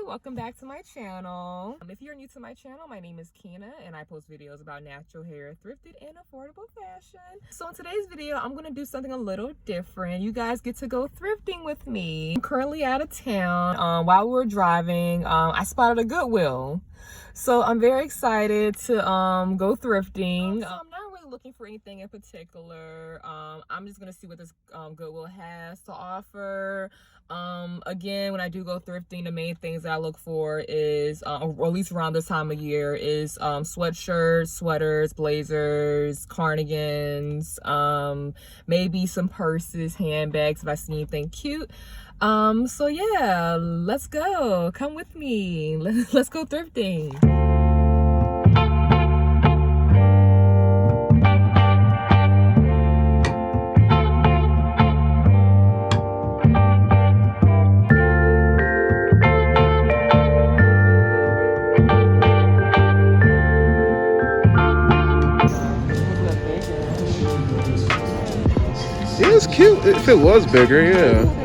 Welcome back to my channel. If you're new to my channel, my name is Keena and I post videos about natural hair, thrifted, and affordable fashion. So in today's video, I'm gonna do something a little different. You guys get to go thrifting with me. I'm currently out of town. While we were driving, I spotted a Goodwill. So I'm very excited to go thrifting. So I'm not really looking for anything in particular. I'm just gonna see what this Goodwill has to offer. Again, when I do go thrifting, the main things that I look for is, or at least around this time of year, is sweatshirts, sweaters, blazers, cardigans, maybe some purses, handbags if I see anything cute. So yeah, let's go. Come with me. Let's go thrifting. Yeah, it's cute if it was bigger, yeah.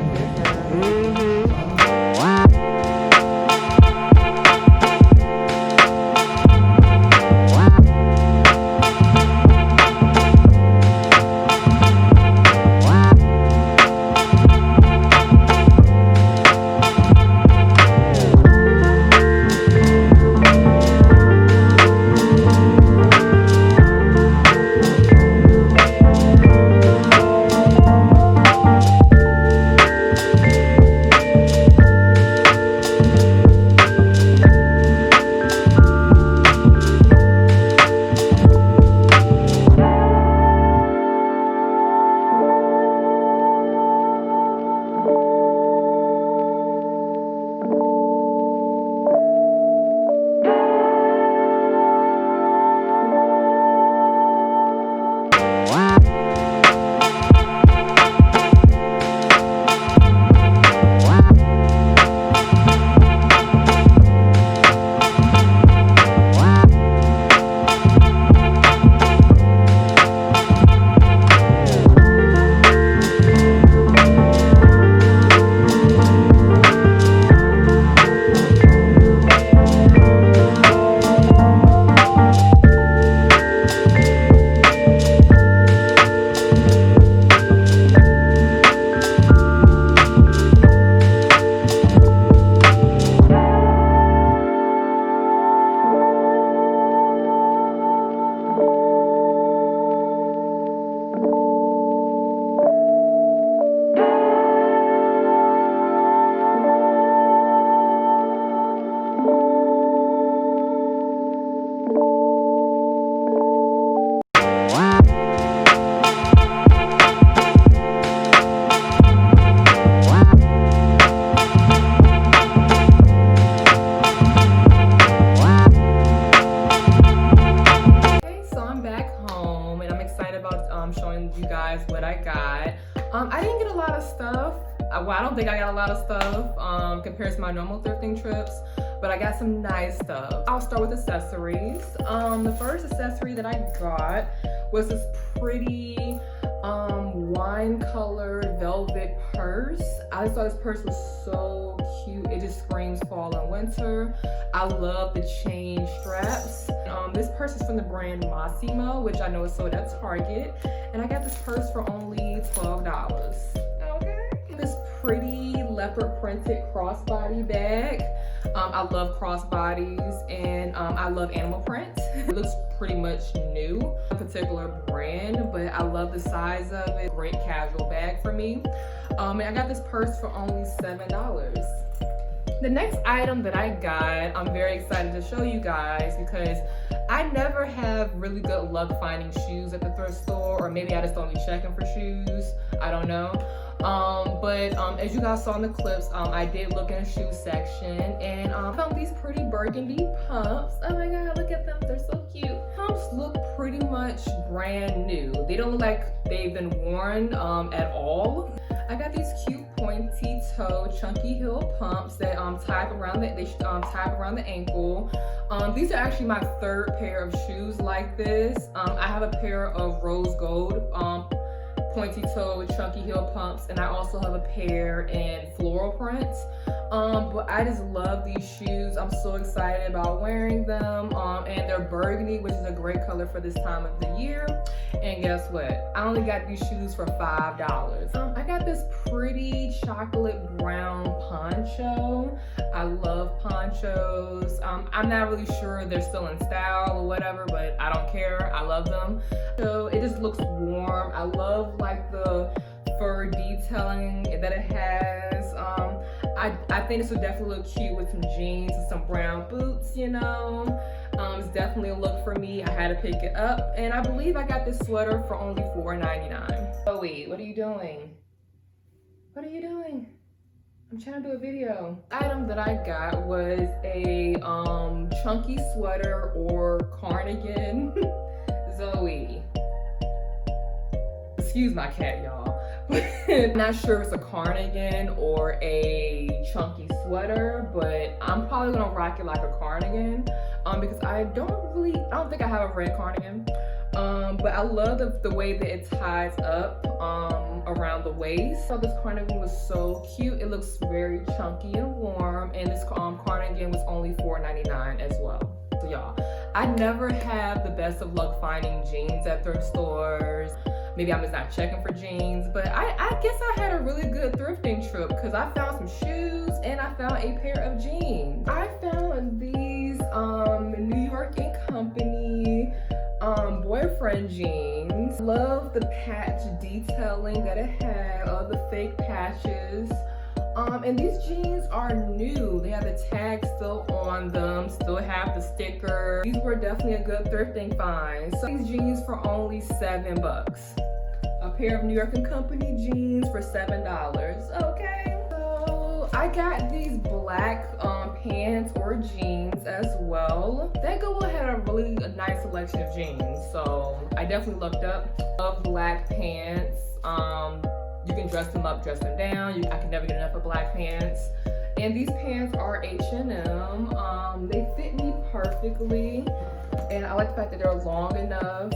Showing you guys what I got. I didn't get a lot of stuff. Well, I don't think I got a lot of stuff compared to my normal thrifting trips, but I got some nice stuff. I'll start with accessories. The first accessory that I got was this pretty wine colored velvet purse. I just thought this purse was so cute. It just screams fall and winter. I love the chain straps. This purse is from the brand Massimo, which I know is sold at Target, and I got this purse for only $12. Okay. This pretty leopard printed crossbody bag. I love crossbodies and I love animal print. It looks pretty much new, a particular brand, but I love the size of it. Great casual bag for me. And I got this purse for only $7. The next item that I got, I'm very excited to show you guys because I never have really good luck finding shoes at the thrift store, or maybe I just don't be checking for shoes. I don't know. But as you guys saw in the clips, I did look in the shoe section and found these pretty burgundy pumps. Oh my god, look at them, they're so cute. Pumps look pretty much brand new. They don't look like they've been worn at all. I got these cute pointy toe, chunky heel pumps that tie up around the ankle. These are actually my third pair of shoes like this. I have a pair of rose gold pointy toe, chunky heel pumps, and I also have a pair in floral prints. But I just love these shoes. I'm so excited about wearing them. And they're burgundy, which is a great color for this time of the year. And guess what? I only got these shoes for $5. I got this pretty chocolate brown poncho. I love ponchos. I'm not really sure they're still in style or whatever, but I don't care. I love them. So it just looks warm. I love like the fur detailing that it has. I think this would definitely look cute with some jeans and some brown boots, you know. It's definitely a look for me. I had to pick it up, and I believe I got this sweater for only $4.99. Oh wait, what are you doing? What are you doing? I'm trying to do a video. The item that I got was a chunky sweater or cardigan. Zoe. Excuse my cat, y'all. I'm not sure if it's a cardigan or a chunky sweater, but I'm probably gonna rock it like a cardigan because I don't think I have a red cardigan. But I love the way that it ties up around the waist. So this cardigan was so cute. It looks very chunky and warm, and this cardigan was only $4.99 as well. So y'all, I never have the best of luck finding jeans at thrift stores. Maybe I'm just not checking for jeans, but I guess I had a really good thrifting trip because I found some shoes and I found a pair of jeans. I found these New York & Company boyfriend jeans. Love the patch detailing that it had, all the fake patches. And these jeans are new. They have the tag still on them, still have the sticker. These were definitely a good thrifting find. So these jeans for only $7. A pair of New York & Company jeans for $7. Okay. So I got these black pants or jeans as well. That Goodwill had a really nice selection of jeans. So I definitely looked up. Love black pants. You can dress them up, dress them down. I can never get enough of black pants. And these pants are H&M. They fit me perfectly. And I like the fact that they're long enough.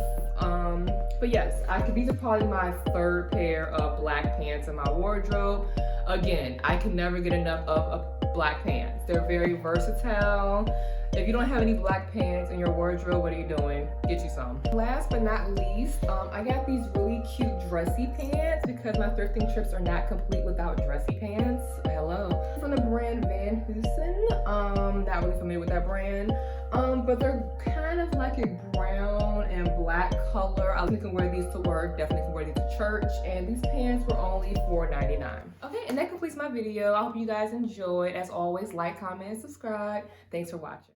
But yes, these are probably my third pair of black pants in my wardrobe. Again, I can never get enough of black pants. They're very versatile. If you don't have any black pants in your wardrobe, what are you doing? Get you some. Last but not least, I got these really cute dressy pants because my thrifting trips are not complete without dressy pants. Hello. From the brand Van Heusen. Not really familiar with that brand. But they're kind of like a brown and black color. I can wear these to work, definitely can wear these to church. And these pants were only $4.99. Okay, and that completes my video. I hope you guys enjoyed. As always, like, comment, and subscribe. Thanks for watching.